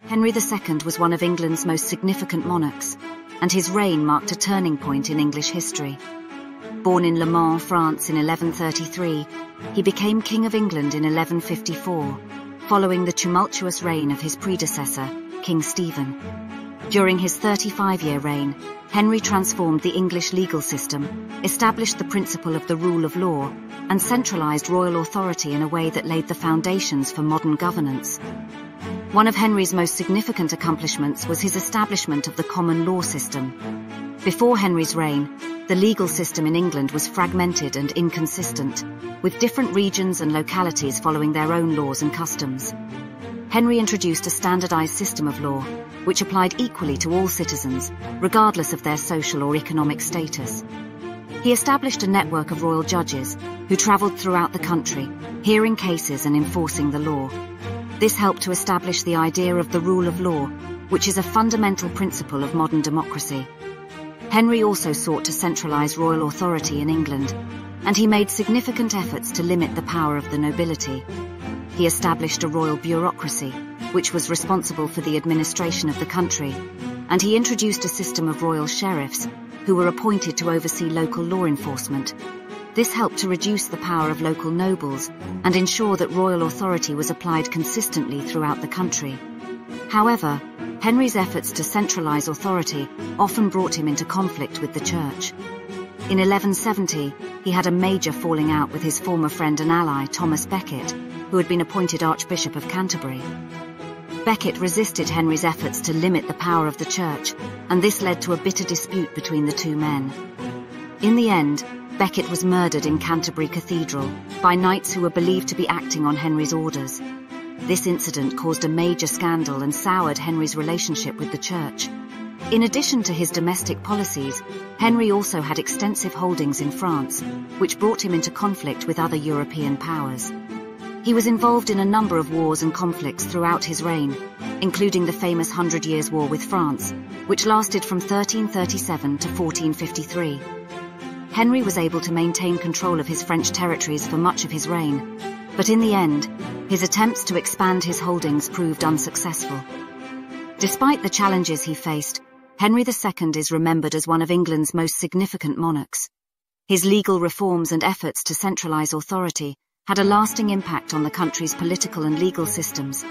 Henry II was one of England's most significant monarchs, and his reign marked a turning point in English history. Born in Le Mans, France in 1133, he became King of England in 1154, following the tumultuous reign of his predecessor, King Stephen. During his 35-year reign, Henry transformed the English legal system, established the principle of the rule of law, and centralized royal authority in a way that laid the foundations for modern governance. One of Henry's most significant accomplishments was his establishment of the common law system. Before Henry's reign, the legal system in England was fragmented and inconsistent, with different regions and localities following their own laws and customs. Henry introduced a standardized system of law, which applied equally to all citizens, regardless of their social or economic status. He established a network of royal judges, who traveled throughout the country, hearing cases and enforcing the law. This helped to establish the idea of the rule of law, which is a fundamental principle of modern democracy. Henry also sought to centralize royal authority in England, and he made significant efforts to limit the power of the nobility. He established a royal bureaucracy, which was responsible for the administration of the country, and he introduced a system of royal sheriffs, who were appointed to oversee local law enforcement. This helped to reduce the power of local nobles and ensure that royal authority was applied consistently throughout the country. However, Henry's efforts to centralize authority often brought him into conflict with the church. In 1170, he had a major falling out with his former friend and ally Thomas Becket, who had been appointed Archbishop of Canterbury. Becket resisted Henry's efforts to limit the power of the church, and this led to a bitter dispute between the two men. In the end, Becket was murdered in Canterbury Cathedral by knights who were believed to be acting on Henry's orders. This incident caused a major scandal and soured Henry's relationship with the church. In addition to his domestic policies, Henry also had extensive holdings in France, which brought him into conflict with other European powers. He was involved in a number of wars and conflicts throughout his reign, including the famous 100 Years' War with France, which lasted from 1337 to 1453. Henry was able to maintain control of his French territories for much of his reign, but in the end, his attempts to expand his holdings proved unsuccessful. Despite the challenges he faced, Henry II is remembered as one of England's most significant monarchs. His legal reforms and efforts to centralize authority had a lasting impact on the country's political and legal systems,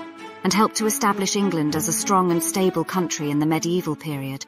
and helped to establish England as a strong and stable country in the medieval period.